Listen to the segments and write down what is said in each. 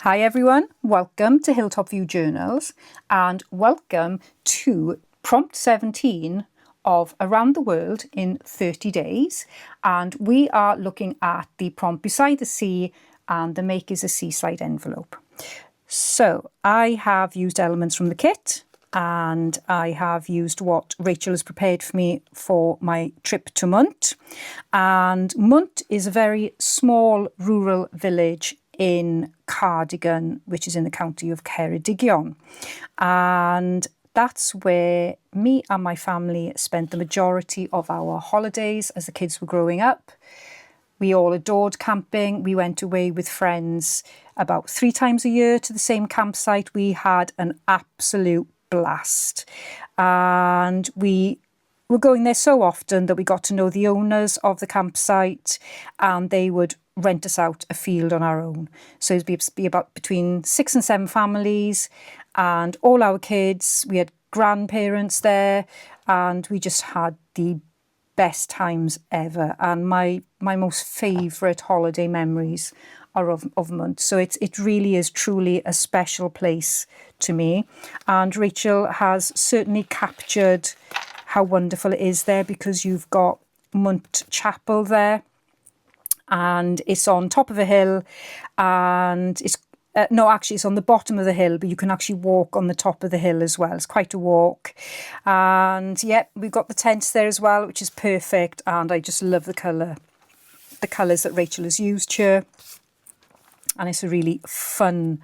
Hi everyone, welcome to Hilltop View Journals and welcome to prompt 17 of Around the World in 30 Days, and we are looking at the prompt Beside the Sea and the make is a seaside envelope. So I have used elements from the kit and I have used what Rachel has prepared for me for my trip to Mwnt, and Mwnt is a very small rural village in Cardigan, which is in the county of Ceredigion, and that's where me and my family spent the majority of our holidays as the kids were growing up. We all adored camping. We went away with friends about 3 times a year to the same campsite. We had an absolute blast, and we were going there so often that we got to know the owners of the campsite, and they would rent us out a field on our own. So it'd be about between 6 and 7 families and all our kids. We had grandparents there and we just had the best times ever. And my most favourite holiday memories are of Mwnt. So it really is truly a special place to me. And Rachel has certainly captured how wonderful it is there, because you've got Mwnt Chapel there, and it's on top of a hill, and it's it's on the bottom of the hill, but you can actually walk on the top of the hill as well. It's quite a walk. And yeah, we've got the tents there as well, which is perfect, and I just love the colours that Rachel has used here, and it's a really fun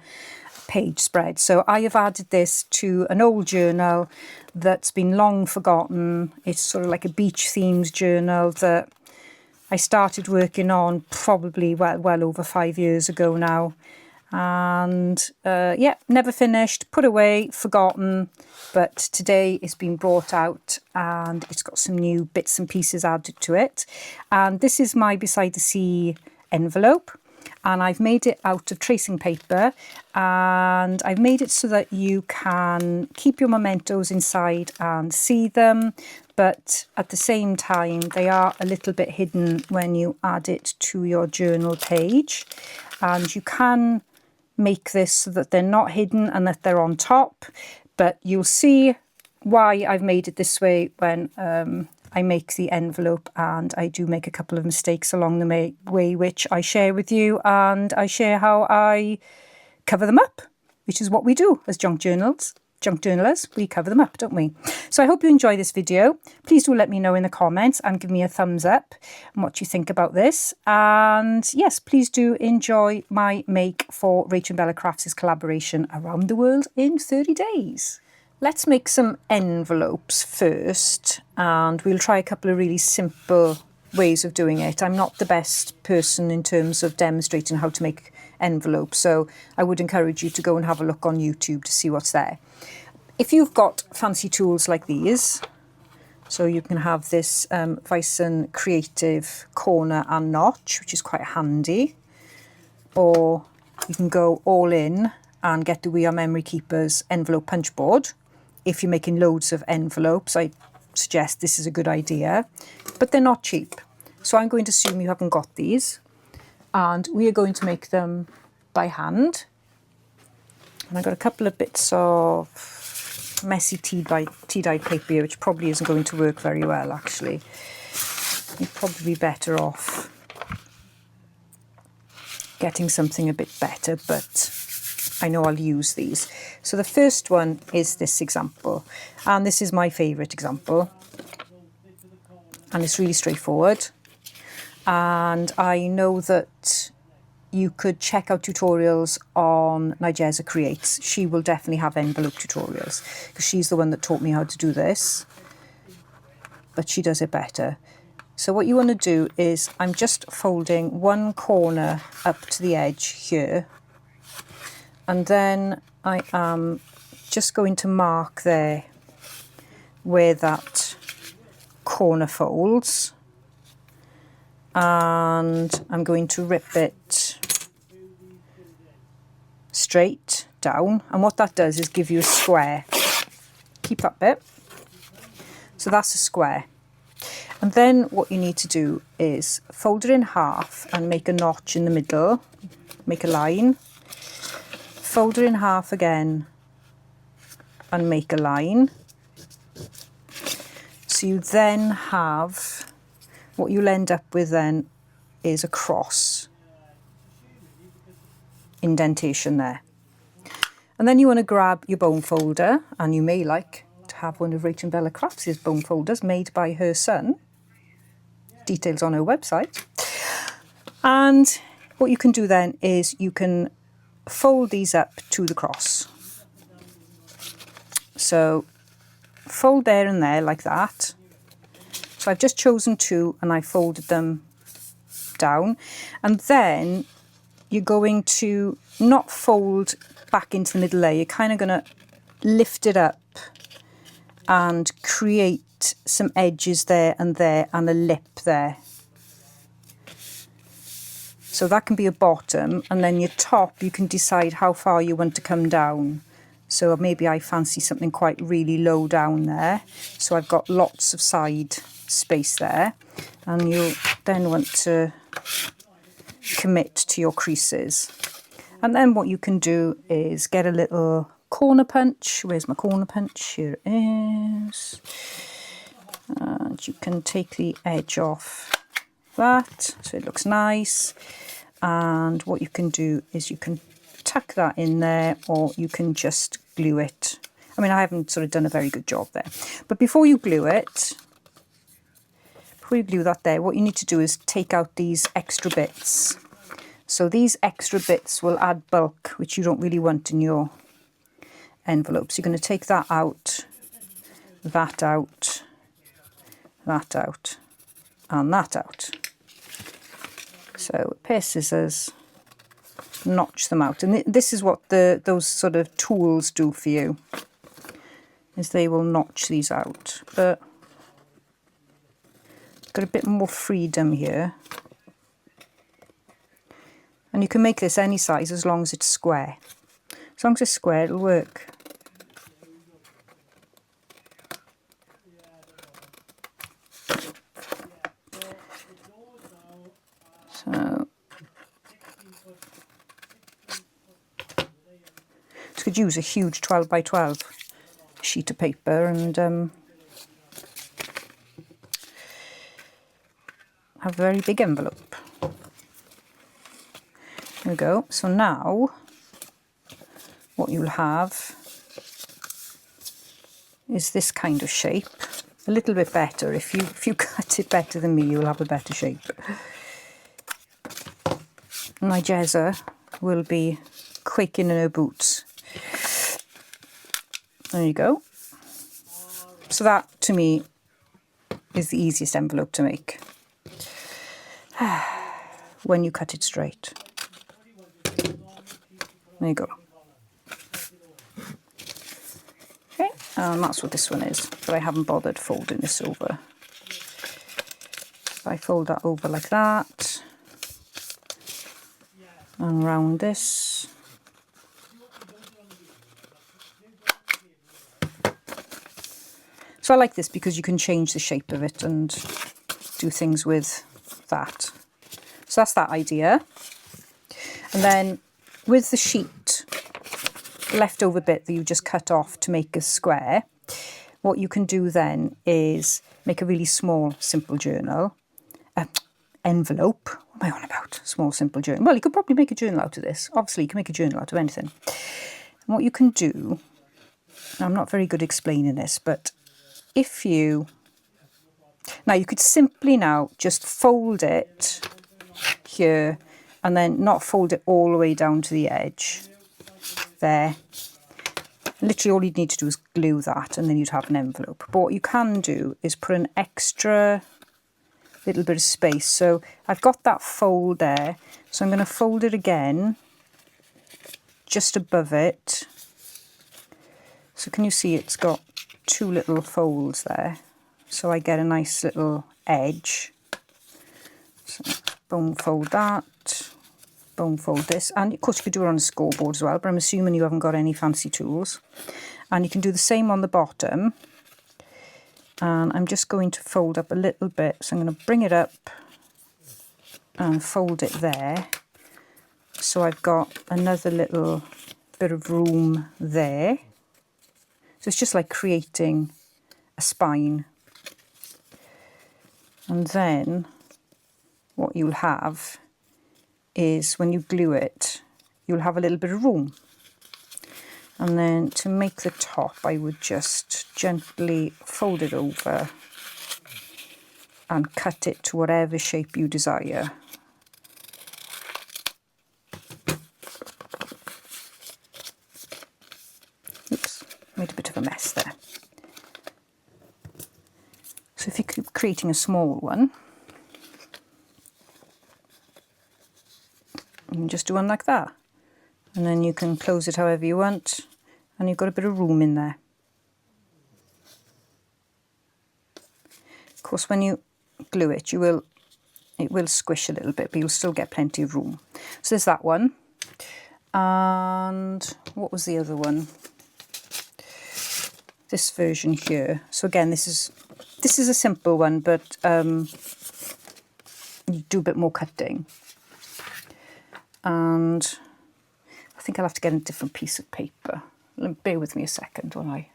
page spread. So I have added this to an old journal that's been long forgotten. It's sort of like a beach themed journal that I started working on probably well over 5 years ago now, and yeah, never finished, put away, forgotten, but today it's been brought out and it's got some new bits and pieces added to it. And this is my Beside the Sea envelope, and I've made it out of tracing paper, and I've made it so that you can keep your mementos inside and see them, but at the same time they are a little bit hidden when you add it to your journal page. And you can make this so that they're not hidden and that they're on top, but you'll see why I've made it this way when I make the envelope, and I do make a couple of mistakes along the way which I share with you, and I share how I cover them up, which is what we do as junk journalers. We cover them up, don't we? So I hope you enjoy this video. Please do let me know in the comments and give me a thumbs up and what you think about this. And yes, please do enjoy my make for RachandBella Crafts' collaboration Around the World in 30 Days. Let's make some envelopes first, and we'll try a couple of really simple ways of doing it. I'm not the best person in terms of demonstrating how to make envelopes, so I would encourage you to go and have a look on YouTube to see what's there. If you've got fancy tools like these, so you can have this Bison Creative corner and notch, which is quite handy, or you can go all in and get the We Are Memory Keepers envelope punch board. If you're making loads of envelopes, I suggest this is a good idea, but they're not cheap. So I'm going to assume you haven't got these, and we are going to make them by hand. And I've got a couple of bits of messy tea-dyed paper here, which probably isn't going to work very well, actually. You're probably better off getting something a bit better, but I know I'll use these. So the first one is this example, and this is my favourite example, and it's really straightforward. And I know that you could check out tutorials on Nigeza Creates. She will definitely have envelope tutorials, because she's the one that taught me how to do this, but she does it better. So what you want to do is, I'm just folding one corner up to the edge here, and then I am just going to mark there where that corner folds, and I'm going to rip it straight down, and what that does is give you a square. Keep that bit. So that's a square. And then what you need to do is fold it in half and make a notch in the middle, make a line, fold it in half again and make a line. So you then have, what you'll end up with then is a cross indentation there. And then you want to grab your bone folder, and you may like to have one of RachandBella Crafts' bone folders made by her son. Details on her website. And what you can do then is you can fold these up to the cross. So fold there and there like that. So I've just chosen two and I folded them down. And then you're going to not fold back into the middle there. You're kind of going to lift it up and create some edges there and a lip there. So that can be a bottom, and then your top, you can decide how far you want to come down. So maybe I fancy something quite really low down there. So I've got lots of side space there, and you then want to commit to your creases. And then what you can do is get a little corner punch. Where's my corner punch? Here it is. And you can take the edge off that so it looks nice. And what you can do is you can tuck that in there, or you can just glue it. I mean, I haven't sort of done a very good job there. But before you glue it, before you glue that there, what you need to do is take out these extra bits. So these extra bits will add bulk, which you don't really want in your envelopes. You're going to take that out, that out, that out, and that out. So a pair of scissors, notch them out. And this is what those sort of tools do for you, is they will notch these out. But got a bit more freedom here. And you can make this any size as long as it's square. As long as it's square, it'll work. So you could use a huge 12 by 12 sheet of paper and have a very big envelope. There we go. So now what you'll have is this kind of shape. A little bit better. If you cut it better than me, you'll have a better shape. My Jezza will be quaking in her boots. There you go. So that, to me, is the easiest envelope to make. When you cut it straight. There you go. Okay, and that's what this one is, but I haven't bothered folding this over. If I fold that over like that, and around this. So I like this because you can change the shape of it and do things with that. So that's that idea. And then with the sheet, the leftover bit that you just cut off to make a square, what you can do then is make a really small, simple journal. Envelope. What am I on about? Small, simple journal. Well, you could probably make a journal out of this. Obviously, you can make a journal out of anything. And what you can do, I'm not very good explaining this, but if you... Now, you could simply now just fold it here and then not fold it all the way down to the edge. There. Literally all you'd need to do is glue that and then you'd have an envelope. But what you can do is put an extra little bit of space. So I've got that fold there. So I'm going to fold it again just above it. So can you see it's got two little folds there? So I get a nice little edge. So bone fold that, bone fold this. And of course you could do it on a scoreboard as well, but I'm assuming you haven't got any fancy tools. And you can do the same on the bottom. And I'm just going to fold up a little bit. So I'm going to bring it up and fold it there. So I've got another little bit of room there. So it's just like creating a spine. And then what you'll have is when you glue it, you'll have a little bit of room. And then to make the top, I would just gently fold it over and cut it to whatever shape you desire. Oops, made a bit of a mess there. So if you're creating a small one, you can just do one like that. And then you can close it however you want, and you've got a bit of room in there. Of course, when you glue it, it will squish a little bit, but you'll still get plenty of room. So there's that one. And what was the other one? This version here. So again, this is a simple one, but you do a bit more cutting. And I think I'll have to get a different piece of paper. Bear with me a second while I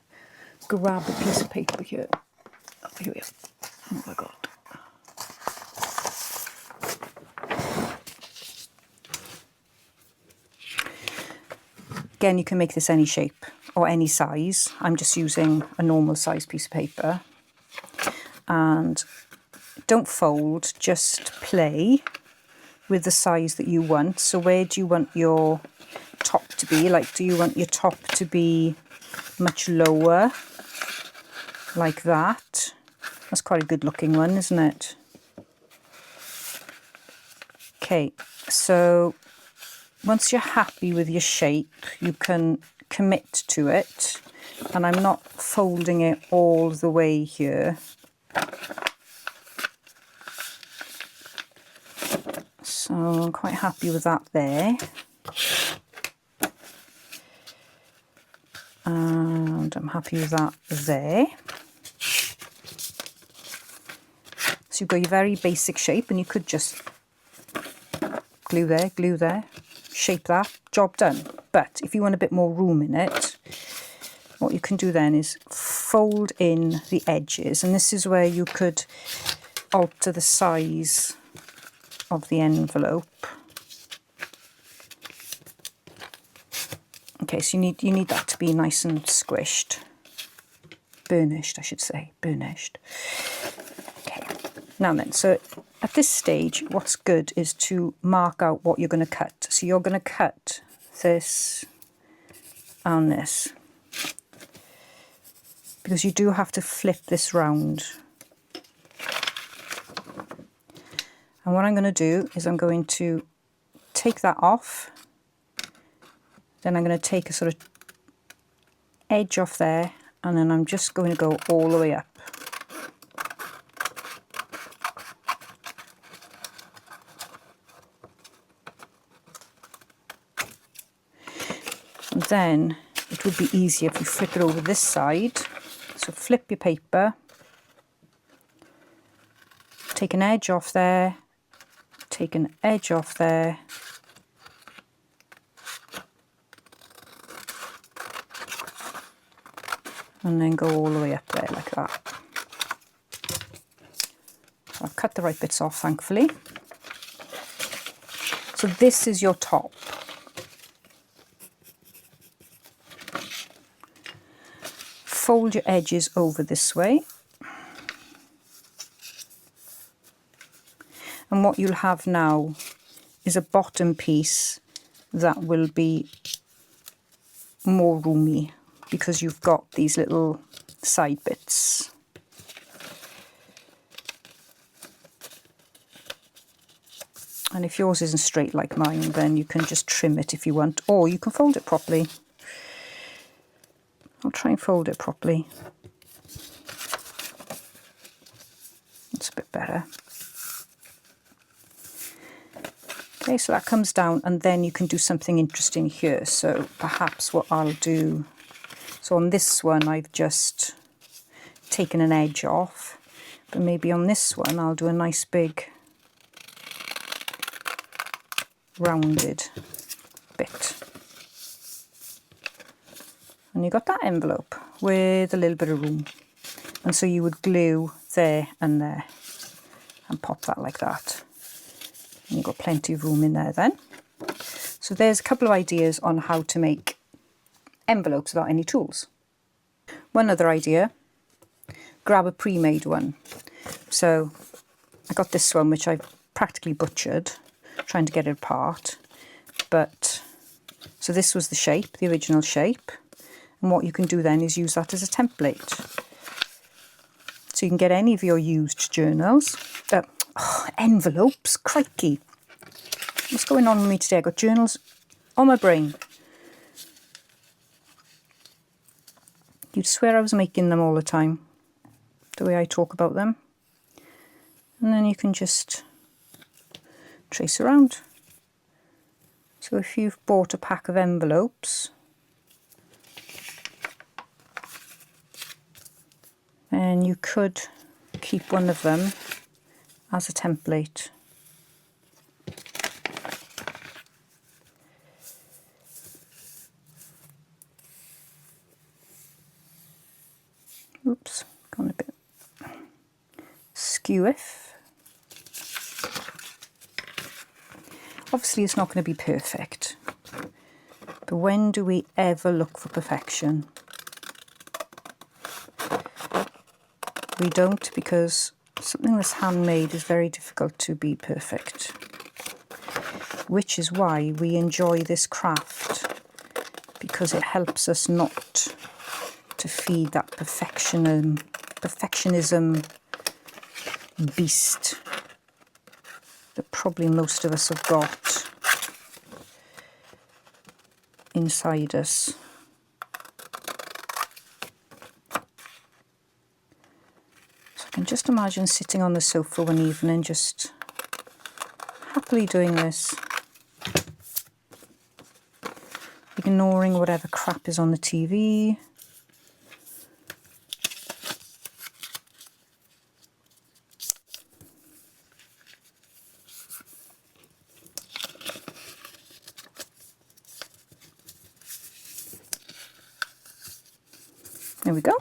grab a piece of paper here. Oh, here we are. Oh my God. Again, you can make this any shape or any size. I'm just using a normal size piece of paper. And don't fold, just play with the size that you want. So where do you want your top to be? Like, do you want your top to be much lower, like that? That's quite a good looking one, isn't it? Okay, so once you're happy with your shape, you can commit to it. And I'm not folding it all the way here. So I'm quite happy with that there. And I'm happy with that there. So you've got your very basic shape, and you could just glue there, shape that, job done. But if you want a bit more room in it, what you can do then is fold in the edges, and this is where you could alter the size of the envelope. Okay, so you need that to be nice and squished. Burnished, I should say, burnished. Okay, now then, so at this stage, what's good is to mark out what you're going to cut. So you're going to cut this and this, because you do have to flip this round. And what I'm going to do is I'm going to take that off. Then I'm going to take a sort of edge off there, and then I'm just going to go all the way up. And then it would be easier if you flip it over this side. So flip your paper, take an edge off there, take an edge off there, and then go all the way up there like that. So I've cut the right bits off, thankfully. So this is your top. Fold your edges over this way. And what you'll have now is a bottom piece that will be more roomy, because you've got these little side bits. And if yours isn't straight like mine, then you can just trim it if you want, or you can fold it properly. I'll try and fold it properly. That's a bit better. Okay, so that comes down, and then you can do something interesting here. So perhaps what I'll do, so on this one I've just taken an edge off, but maybe on this one I'll do a nice big rounded bit. And you got that envelope with a little bit of room. And so you would glue there and there and pop that like that. And you've got plenty of room in there then. So there's a couple of ideas on how to make envelopes without any tools. One other idea, grab a pre-made one. So I got this one, which I've practically butchered, trying to get it apart. But, so this was the shape, the original shape. And what you can do then is use that as a template. So you can get any of your used journals, envelopes, crikey. What's going on with me today? I've got journals on my brain. You'd swear I was making them all the time, the way I talk about them. And then you can just trace around. So if you've bought a pack of envelopes, then you could keep one of them as a template. Oops, gone a bit skew-iff. Obviously it's not going to be perfect, but when do we ever look for perfection? We don't, because something that's handmade is very difficult to be perfect, which is why we enjoy this craft, because it helps us not to feed that perfectionism beast that probably most of us have got inside us. So I can just imagine sitting on the sofa one evening, just happily doing this, ignoring whatever crap is on the TV. There we go.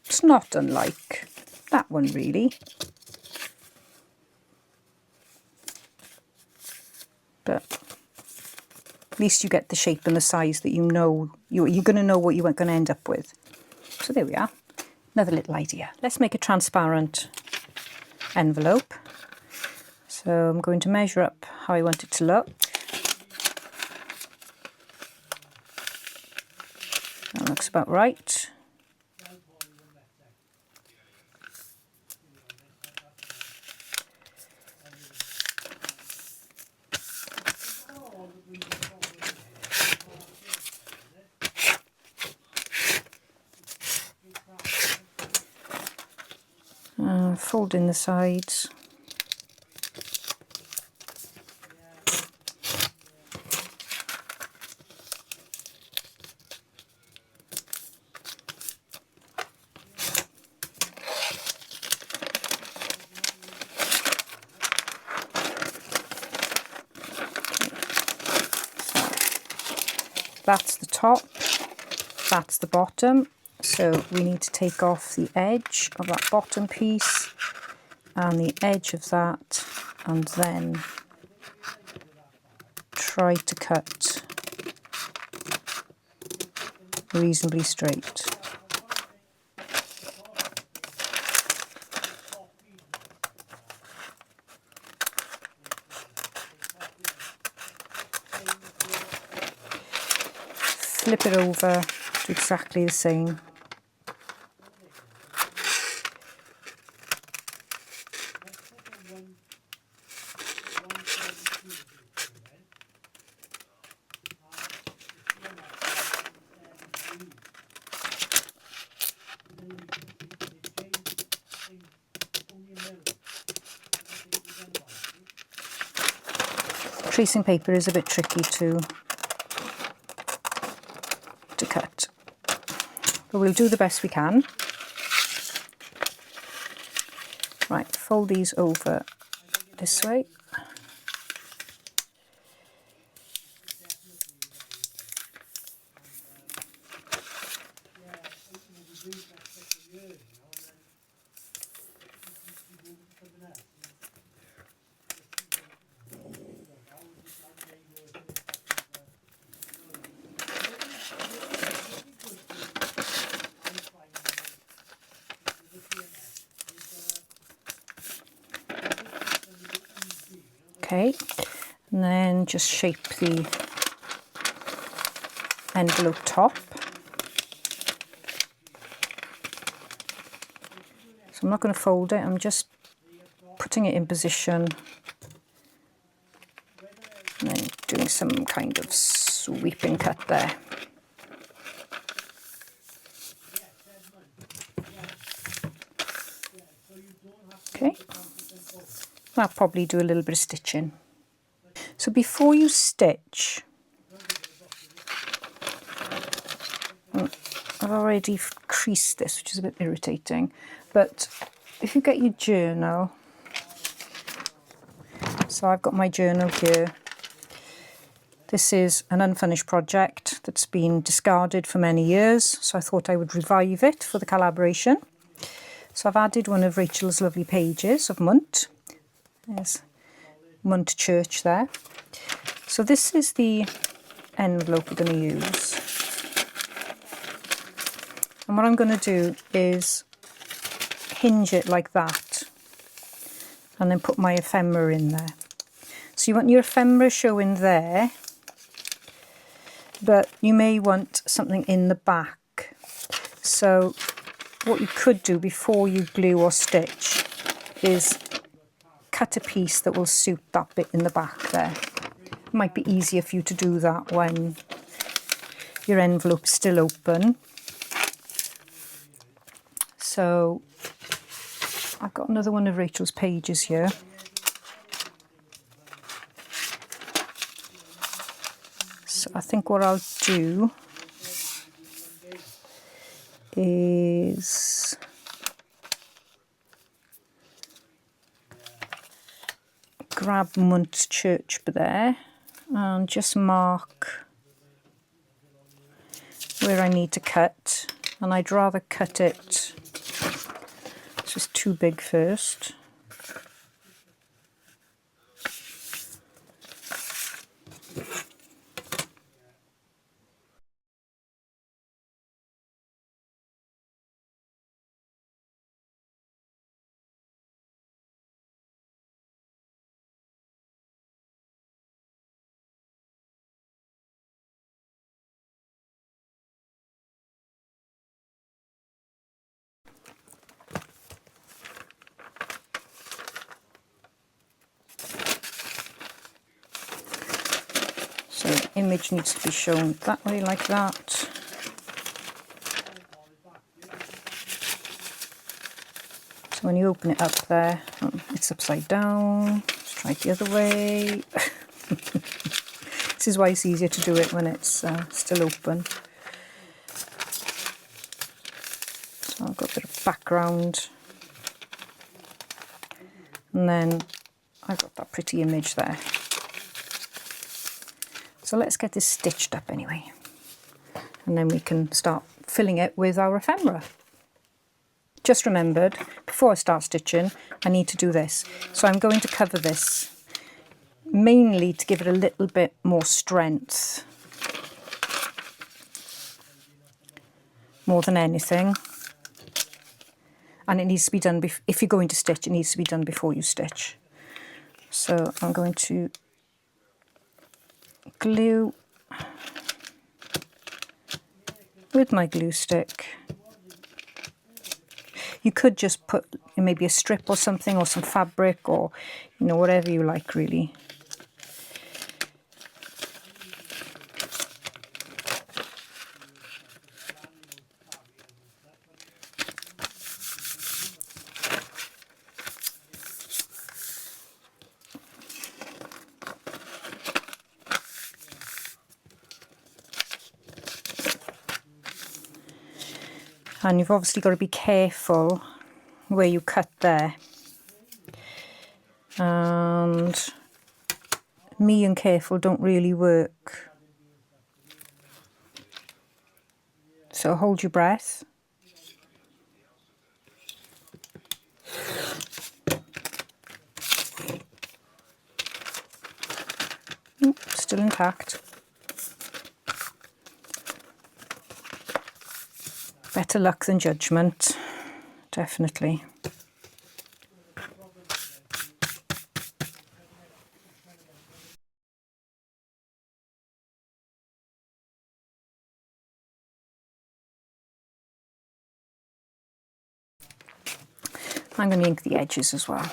It's not unlike that one really, but at least you get the shape and the size that you know you're going to know what you're going to end up with. So there we are, another little idea. Let's make a transparent envelope. So I'm going to measure up how I want it to look. That looks about right. Fold in the sides. That's the top, that's the bottom, so we need to take off the edge of that bottom piece and the edge of that, and then try to cut reasonably straight. Flip it over, do exactly the same. Tracing paper is a bit tricky to cut, but we'll do the best we can. Right, fold these over this way. Okay, and then just shape the envelope top. So I'm not going to fold it, I'm just putting it in position and then doing some kind of sweeping cut there. Okay, I'll probably do a little bit of stitching. So before you stitch, I've already creased this, which is a bit irritating, but if you get your journal, so I've got my journal here. This is an unfinished project that's been discarded for many years, so I thought I would revive it for the collaboration. So I've added one of Rachel's lovely pages of Mwnt. There's Mwnt Church there. So this is the envelope we're going to use. And what I'm going to do is hinge it like that and then put my ephemera in there. So you want your ephemera showing there, but you may want something in the back. So what you could do before you glue or stitch is cut a piece that will suit that bit in the back there. It might be easier for you to do that when your envelope's still open. So I've got another one of Rachel's pages here. So I think what I'll do is grab Mwnt Church there and just mark where I need to cut, and I'd rather cut it just too big first. So the image needs to be shown that way, like that. So when you open it up there, it's upside down. Let's try it the other way. This is why it's easier to do it when it's still open. So I've got a bit of background. And then I've got that pretty image there. So let's get this stitched up anyway. And then we can start filling it with our ephemera. Just remembered, before I start stitching, I need to do this. So I'm going to cover this, mainly to give it a little bit more strength, more than anything. And it needs to be done, if you're going to stitch, it needs to be done before you stitch. So I'm going to glue with my glue stick. You could just put maybe a strip or something, or some fabric, or whatever you like really. And you've obviously got to be careful where you cut there. And me and careful don't really work. So hold your breath. Still intact. Better luck than judgment, definitely. I'm going to ink the edges as well.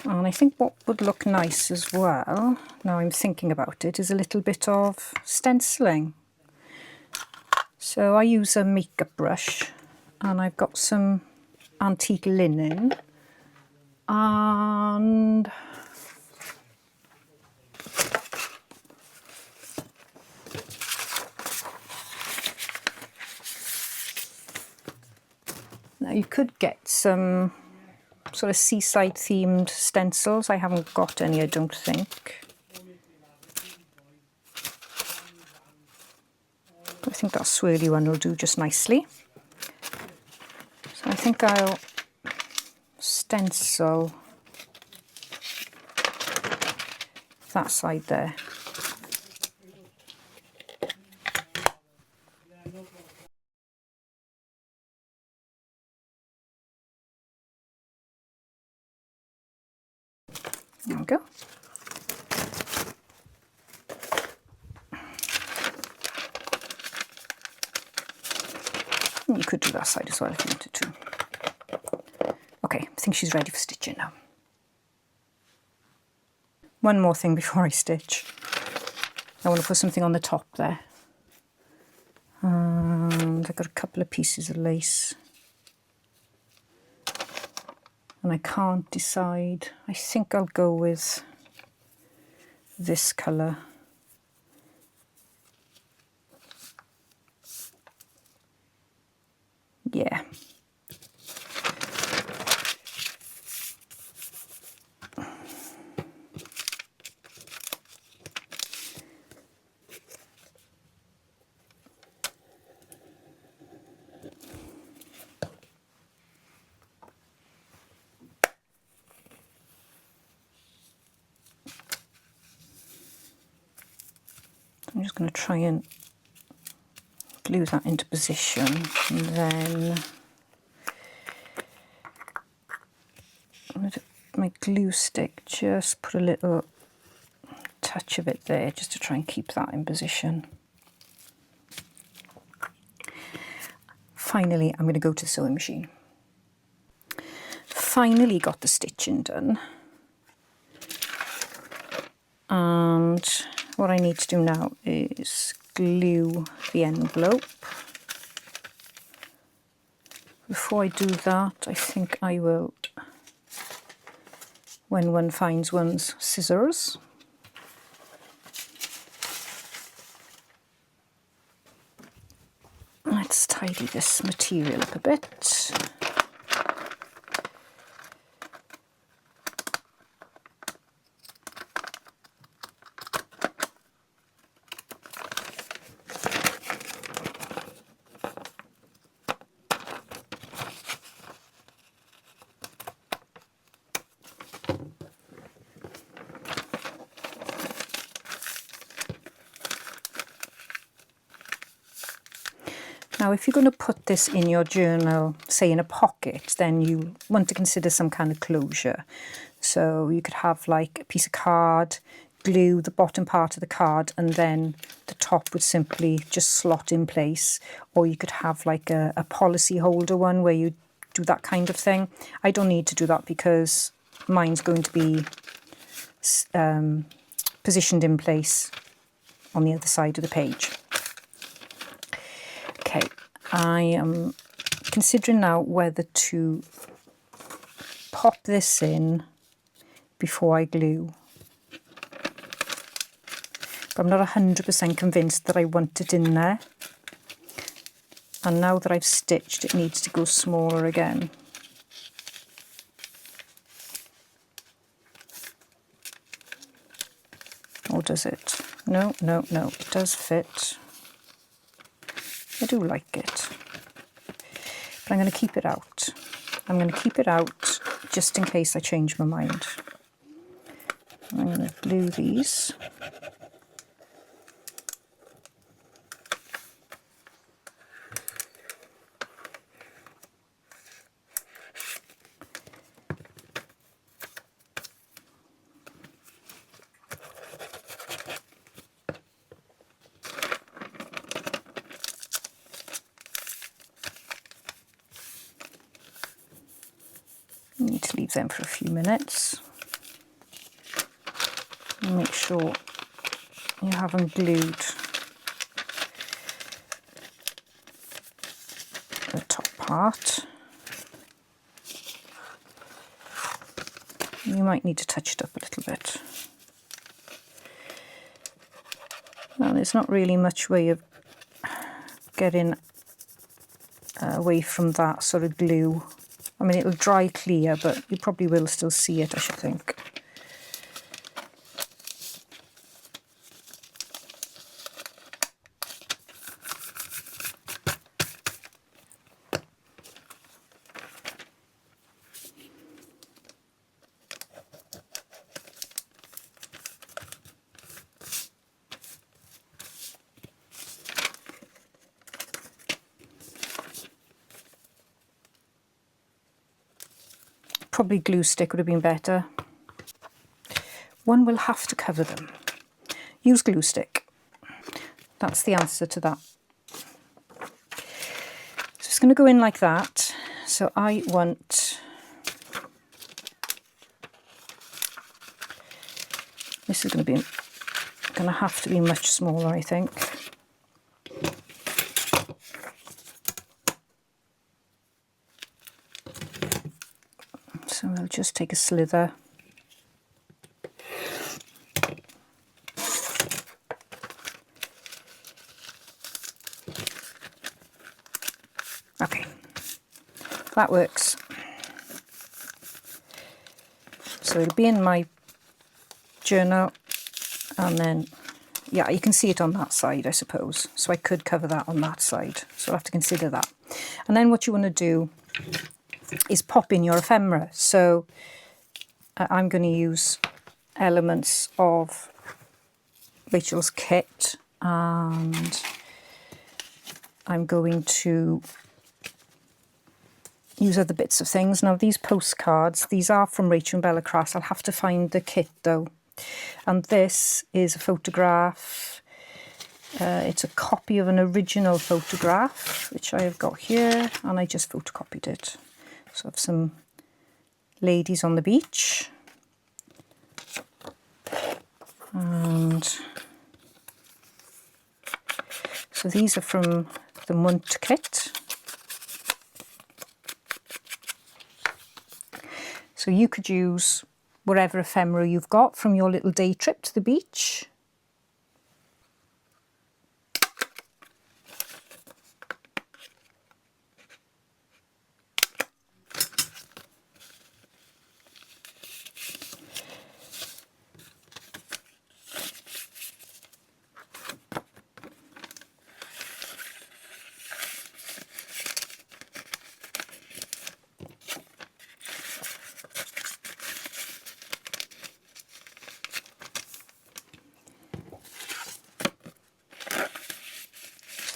And I think what would look nice as well, now I'm thinking about it, is a little bit of stenciling. So I use a makeup brush and I've got some antique linen and now you could get some sort of seaside themed stencils. I haven't got any, I don't think. But I think that swirly one will do just nicely. So I think I'll stencil that side there. There we go. And you could do that side as well if you wanted to. Okay, I think she's ready for stitching now. One more thing before I stitch. I want to put something on the top there. And I've got a couple of pieces of lace. And I can't decide. I think I'll go with this colour. Yeah. I'm just going to try and glue that into position, and then I'm going to my glue stick, just put a little touch of it there just to try and keep that in position. Finally, I'm going to go to the sewing machine. Finally got the stitching done. And what I need to do now is glue the envelope. Before I do that, I think I will, when one finds one's scissors, let's tidy this material up a bit. Now, if you're going to put this in your journal, say in a pocket, then you want to consider some kind of closure. So you could have like a piece of card, glue the bottom part of the card, and then the top would simply just slot in place. Or you could have like a policy holder one where you do that kind of thing. I don't need to do that because mine's going to be positioned in place on the other side of the page. Okay, I am considering now whether to pop this in before I glue. But I'm not 100% convinced that I want it in there. And now that I've stitched, it needs to go smaller again. Or does it? No, no, no, it does fit. I do like it, but I'm going to keep it out. I'm going to keep it out just in case I change my mind. I'm going to glue these. You need to leave them for a few minutes. And make sure you haven't glued the top part. You might need to touch it up a little bit. Now, there's not really much way of getting away from that sort of glue. I mean, it'll dry clear, but you probably will still see it, I should think. Probably glue stick would have been better. One will have to cover them. Use glue stick. That's the answer to that. So it's going to go in like that. So I want... This is going to have to be much smaller, I think. So we'll just take a slither. Okay, that works. So it'll be in my journal, and then, yeah, you can see it on that side, I suppose. So I could cover that on that side. So I'll have to consider that. And then what you want to do is pop in your ephemera. So I'm going to use elements of Rachel's kit, and I'm going to use other bits of things. Now, these postcards, these are from RachandBella Crafts. I'll have to find the kit though. And this is a photograph. It's a copy of an original photograph, which I have got here, and I just photocopied it. So I have some ladies on the beach, and so these are from the Mwnt kit. So you could use whatever ephemera you've got from your little day trip to the beach.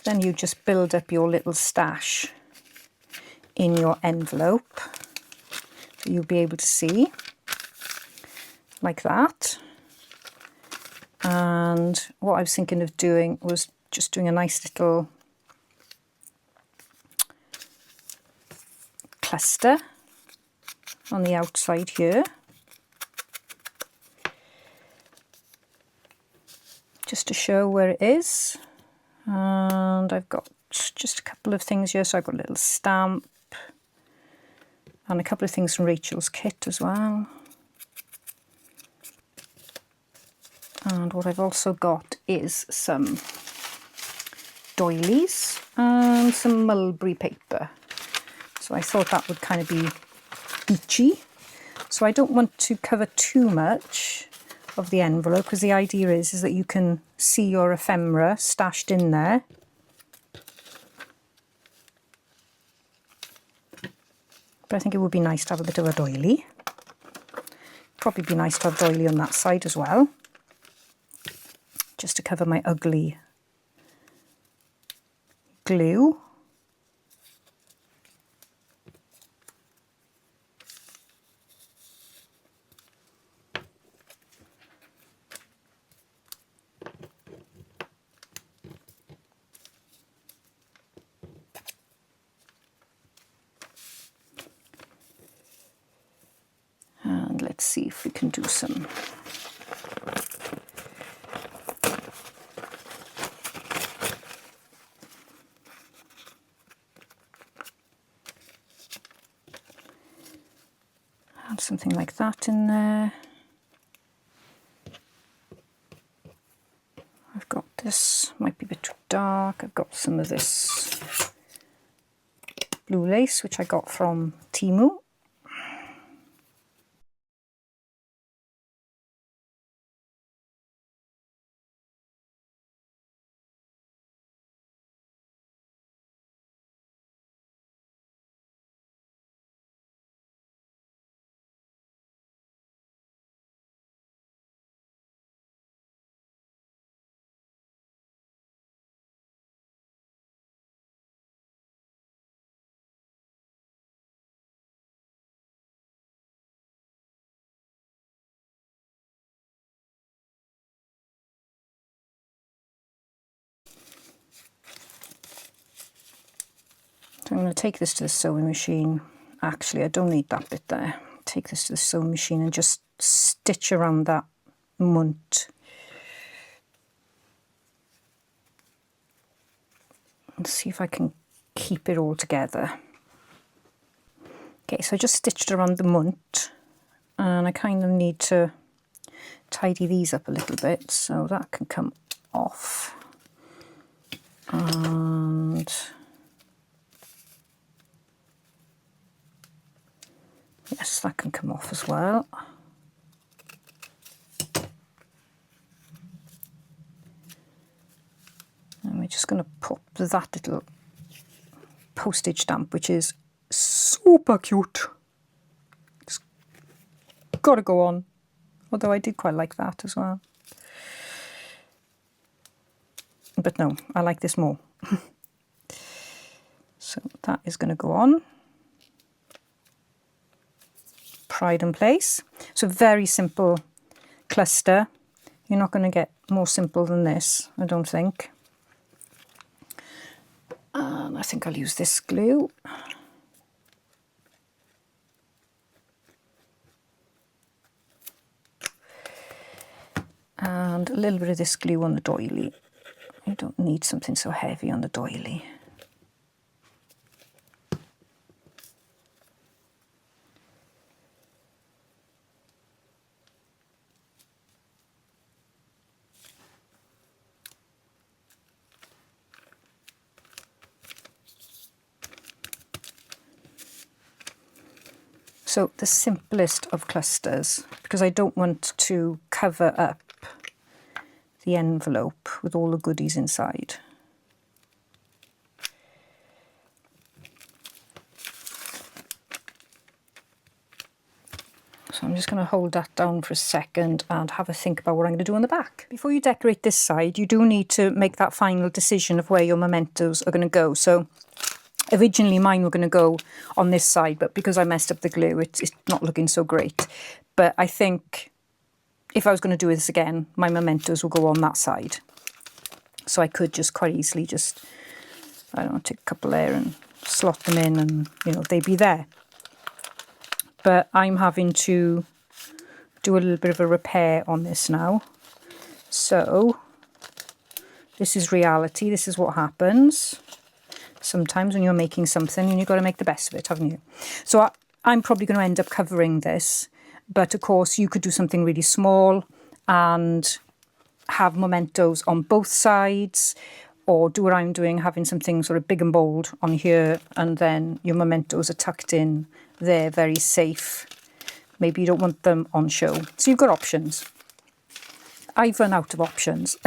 Then you just build up your little stash in your envelope. So you'll be able to see, like that. And what I was thinking of doing was just doing a nice little cluster on the outside here. Just to show where it is. And I've got just a couple of things here. So I've got a little stamp and a couple of things from Rachel's kit as well. And what I've also got is some doilies and some mulberry paper. So I thought that would kind of be beachy. So I don't want to cover too much of the envelope, because the idea is that you can see your ephemera stashed in there. But I think it would be nice to have a bit of a doily. Probably be nice to have doily on that side as well, just to cover my ugly glue. see if we can do some. Add something like that in there. I've got this, might be a bit too dark. I've got some of this blue lace, which I got from Temu. So I'm going to take this to the sewing machine. Actually, I don't need that bit there. Take this to the sewing machine and just stitch around that Mwnt. And see if I can keep it all together. Okay, so I just stitched around the Mwnt, and I kind of need to tidy these up a little bit so that can come off. And yes, that can come off as well. And we're just going to pop that little postage stamp, which is super cute. It's got to go on. Although I did quite like that as well. But no, I like this more. So that is going to go on. Pride and Place. So very simple cluster. You're not going to get more simple than this, I don't think. And I think I'll use this glue. And a little bit of this glue on the doily. You don't need something so heavy on the doily. So the simplest of clusters, because I don't want to cover up the envelope with all the goodies inside. So I'm just going to hold that down for a second and have a think about what I'm going to do on the back. Before you decorate this side, you do need to make that final decision of where your mementos are going to go. So originally mine were going to go on this side, but because I messed up the glue, it's not looking so great. But I think if I was going to do this again, my mementos will go on that side. So I could just quite easily just, I don't know, take a couple there and slot them in and, you know, they'd be there. But I'm having to do a little bit of a repair on this now. So this is reality. This is what happens sometimes when you're making something, and you've got to make the best of it, haven't you? So I'm probably going to end up covering this. But of course, you could do something really small and have mementos on both sides, or do what I'm doing, having something sort of big and bold on here, and then your mementos are tucked in there, very safe. Maybe you don't want them on show. So you've got options. I've run out of options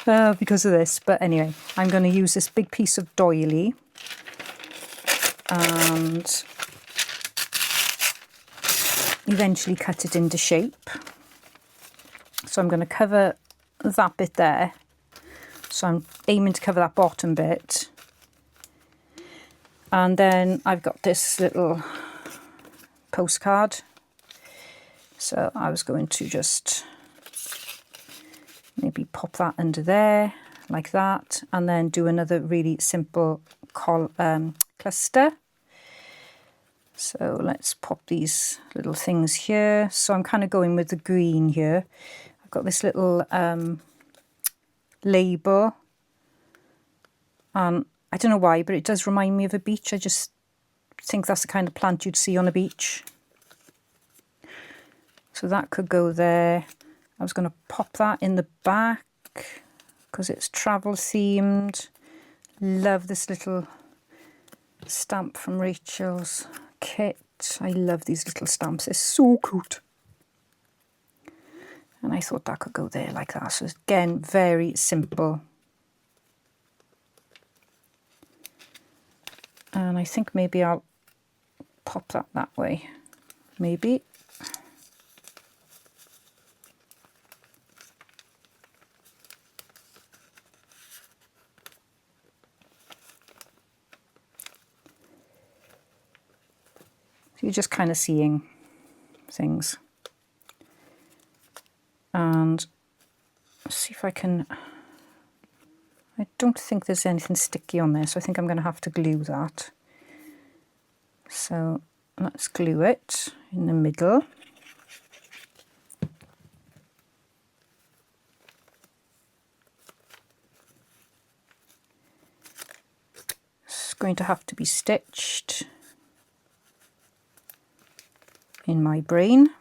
because of this. But anyway, I'm going to use this big piece of doily and eventually cut it into shape. So I'm going to cover that bit there. So I'm aiming to cover that bottom bit. And then I've got this little postcard. So I was going to just maybe pop that under there like that, and then do another really simple cluster. So let's pop these little things here. So I'm kind of going with the green here. I've got this little label. I don't know why, but it does remind me of a beach. I just think that's the kind of plant you'd see on a beach. So that could go there. I was going to pop that in the back because it's travel themed. Love this little stamp from Rachel's kit. I love these little stamps. They're so cute. And I thought that could go there like that. So again, very simple. And I think maybe I'll pop that way. Maybe. So you're just kind of seeing things. And let's see if I can... I don't think there's anything sticky on there, so I think I'm going to have to glue that. So let's glue it in the middle. It's going to have to be stitched in my brain.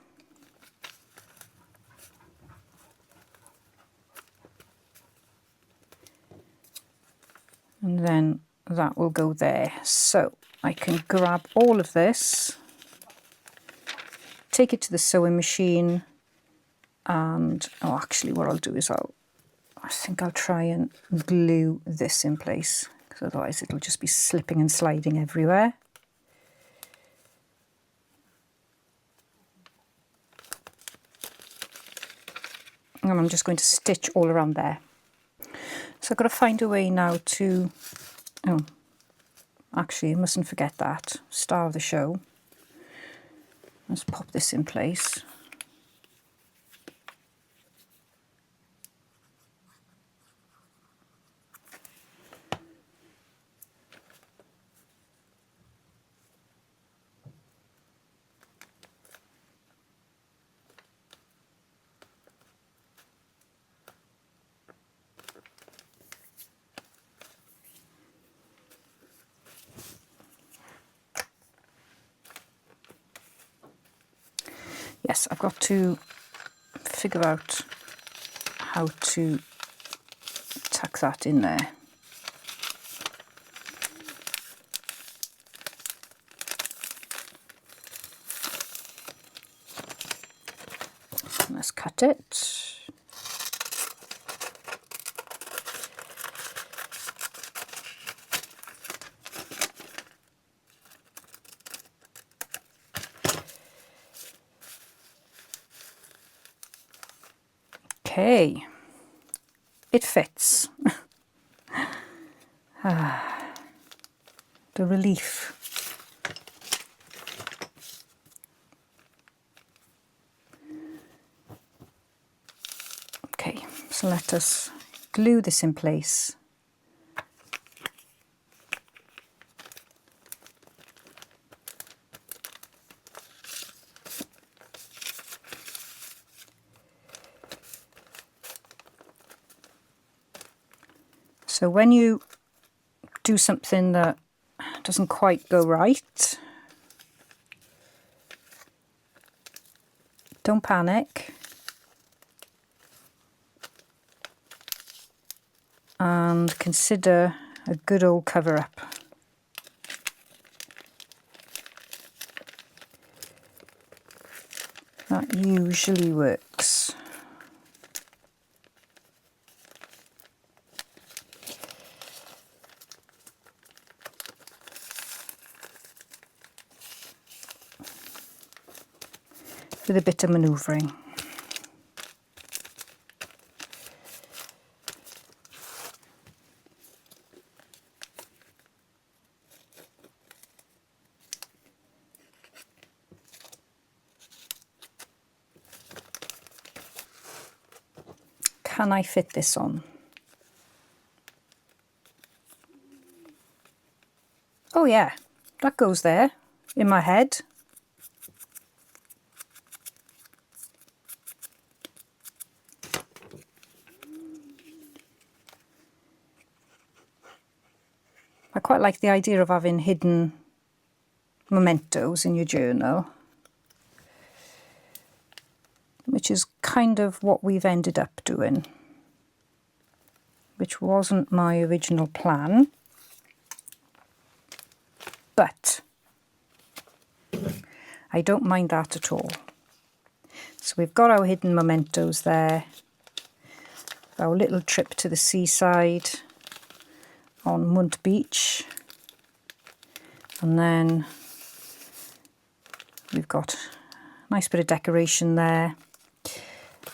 And then that will go there. So I can grab all of this, take it to the sewing machine, and actually what I'll do is I think I'll try and glue this in place, because otherwise it'll just be slipping and sliding everywhere. And I'm just going to stitch all around there. So I've got to find a way now to, actually I mustn't forget that, star of the show. Let's pop this in place. Yes, I've got to figure out how to tuck that in there. Let's cut it. Okay, it fits. The relief. Okay, so let us glue this in place. So when you do something that doesn't quite go right, don't panic and consider a good old cover-up. That usually works. With a bit of manoeuvring. Can I fit this on? Oh yeah, that goes there. in my head. I quite like the idea of having hidden mementos in your journal, which is kind of what we've ended up doing, which wasn't my original plan, but I don't mind that at all. So we've got our hidden mementos there, our little trip to the seaside on Mwnt Beach, and then we've got a nice bit of decoration there,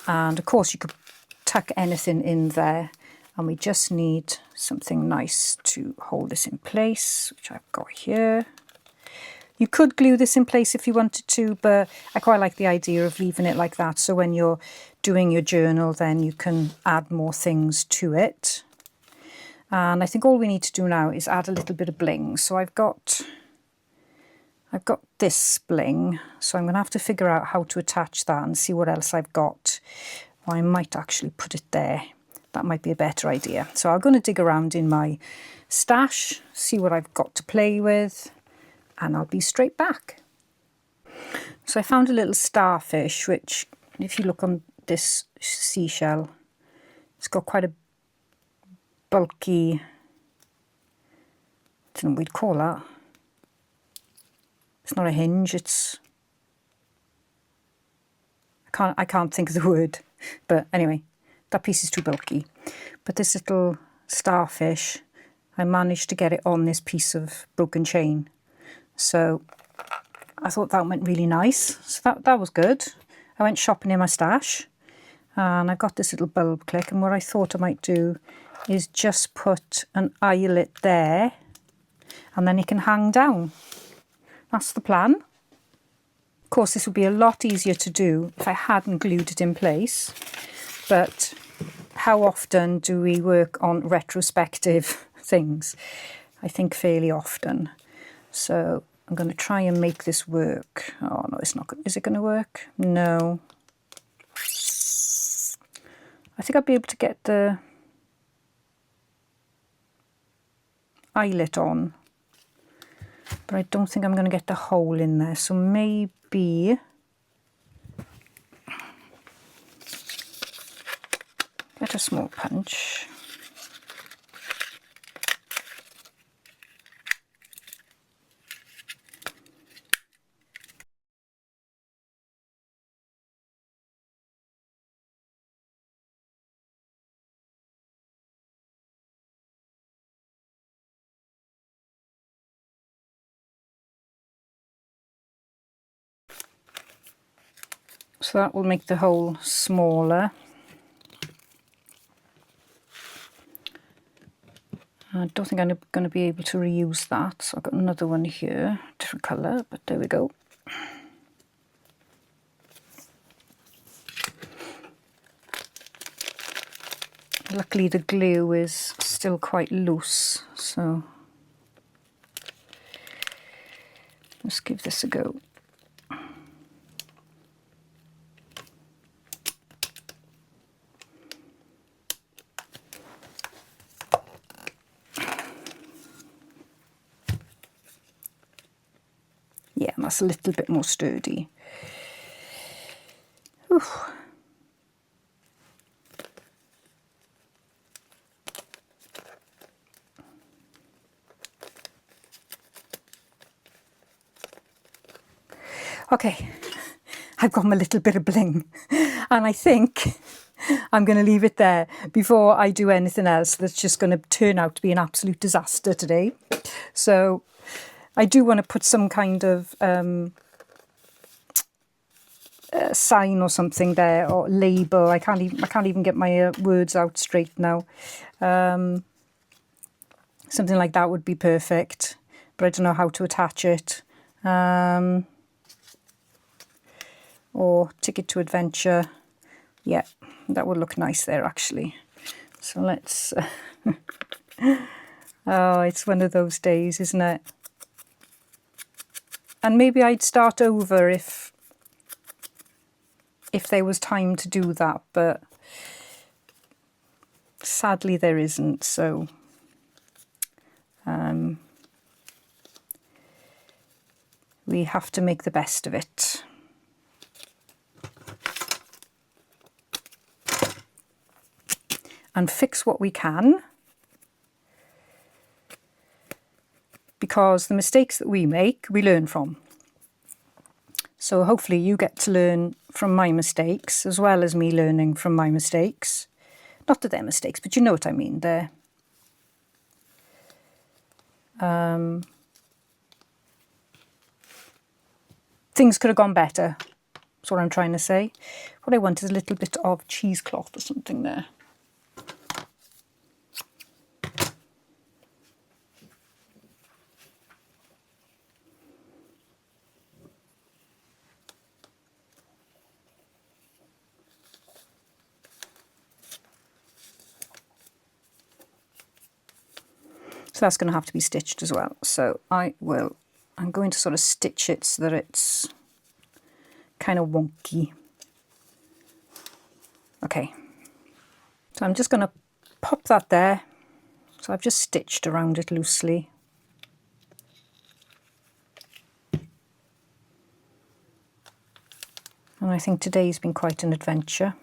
and of course you could tuck anything in there, and we just need something nice to hold this in place, which I've got here. You could glue this in place if you wanted to, but I quite like the idea of leaving it like that, so when you're doing your journal then you can add more things to it. And I think all we need to do now is add a little bit of bling. So I've got this bling, so I'm going to have to figure out how to attach that and see what else I've got. Or I might actually put it there. That might be a better idea. So I'm going to dig around in my stash, see what I've got to play with, and I'll be straight back. So I found a little starfish, which if you look on this seashell, it's got quite a bulky, I don't know what we'd call that. It's not a hinge, it's, I can't think of the word, but anyway, that piece is too bulky. But this little starfish, I managed to get it on this piece of broken chain. So I thought that went really nice. So that was good. I went shopping in my stash and I've got this little bulb click, and what I thought I might do is just put an eyelet there and then it can hang down. That's the plan. Of course, this would be a lot easier to do if I hadn't glued it in place, but how often do we work on retrospective things? I think fairly often. So I'm going to try and make this work. Oh no, it's not. Is it going to work? No. I think I'll be able to get the eyelet on, but I don't think I'm going to get the hole in there. So maybe get a small punch. So that will make the hole smaller. I don't think I'm going to be able to reuse that, so I've got another one here, different colour, but there we go. Luckily the glue is still quite loose, so let's give this a go. Yeah, that's a little bit more sturdy. Oof. Okay, I've got my little bit of bling, and I think I'm going to leave it there before I do anything else that's just going to turn out to be an absolute disaster today. So I do want to put some kind of sign or something there, or label. I can't even get my words out straight now. Something like that would be perfect, but I don't know how to attach it. Or Ticket to Adventure. Yeah, that would look nice there actually. So let's oh, it's one of those days, isn't it? And maybe I'd start over if there was time to do that, but sadly there isn't, so we have to make the best of it. And fix what we can, because the mistakes that we make, we learn from. So hopefully you get to learn from my mistakes as well as me learning from my mistakes. Not that they're mistakes, but you know what I mean. They're things could have gone better. That's what I'm trying to say. What I want is a little bit of cheesecloth or something there. So that's going to have to be stitched as well. So I'm going to sort of stitch it so that it's kind of wonky. Okay. So I'm just going to pop that there. So I've just stitched around it loosely. And I think today's been quite an adventure.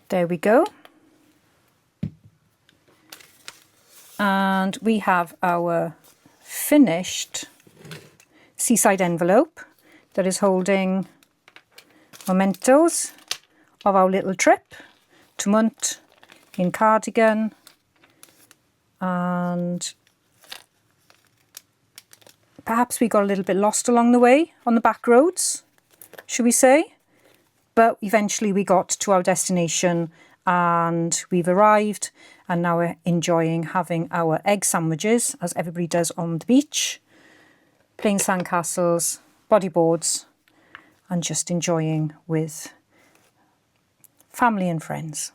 There we go. And we have our finished seaside envelope that is holding mementos of our little trip to Mwnt in Cardigan, and perhaps we got a little bit lost along the way on the back roads, should we say, but eventually we got to our destination and we've arrived, and now we're enjoying having our egg sandwiches, as everybody does on the beach, playing sandcastles, bodyboards, and just enjoying with family and friends.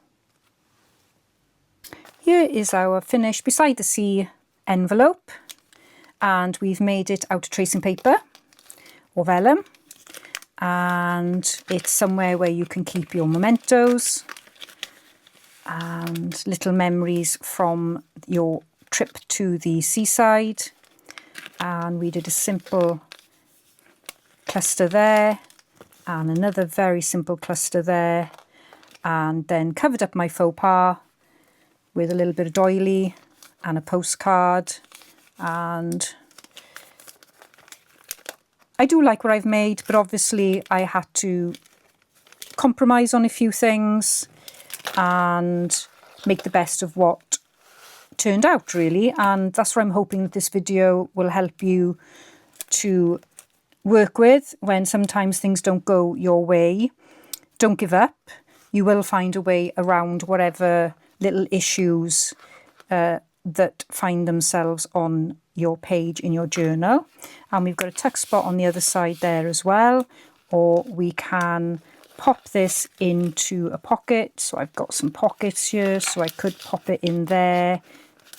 Here is our finished Beside the Sea envelope, and we've made it out of tracing paper or vellum, and it's somewhere where you can keep your mementos and little memories from your trip to the seaside. And we did a simple cluster there and another very simple cluster there, and then covered up my faux pas with a little bit of doily and a postcard. And I do like what I've made, but obviously I had to compromise on a few things and make the best of what turned out, really. And that's what I'm hoping that this video will help you to work with when sometimes things don't go your way. Don't give up. You will find a way around whatever little issues that find themselves on your page in your journal. And we've got a tuck spot on the other side there as well, or we can pop this into a pocket. So I've got some pockets here, so I could pop it in there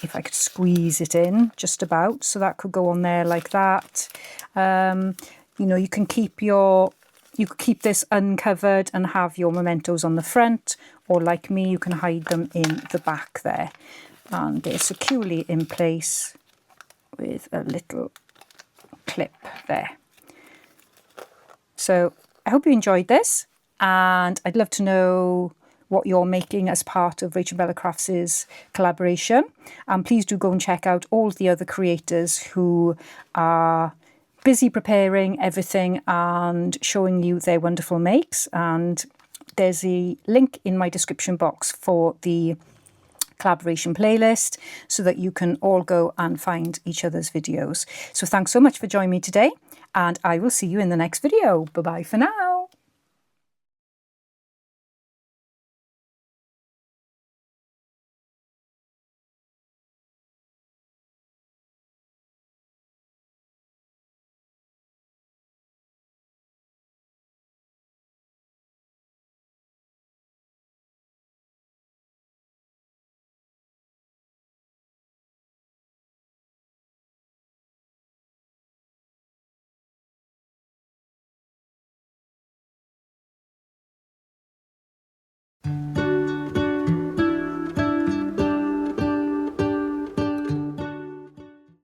if I could squeeze it in just about. So that could go on there like that. You know, you can keep this uncovered and have your mementos on the front, or like me, you can hide them in the back there. And they're securely in place with a little clip there. So I hope you enjoyed this, and I'd love to know what you're making as part of RachandBella Crafts' collaboration. And please do go and check out all the other creators who are busy preparing everything and showing you their wonderful makes. And there's a link in my description box for the collaboration playlist so that you can all go and find each other's videos. So thanks so much for joining me today, and I will see you in the next video. Bye bye for now.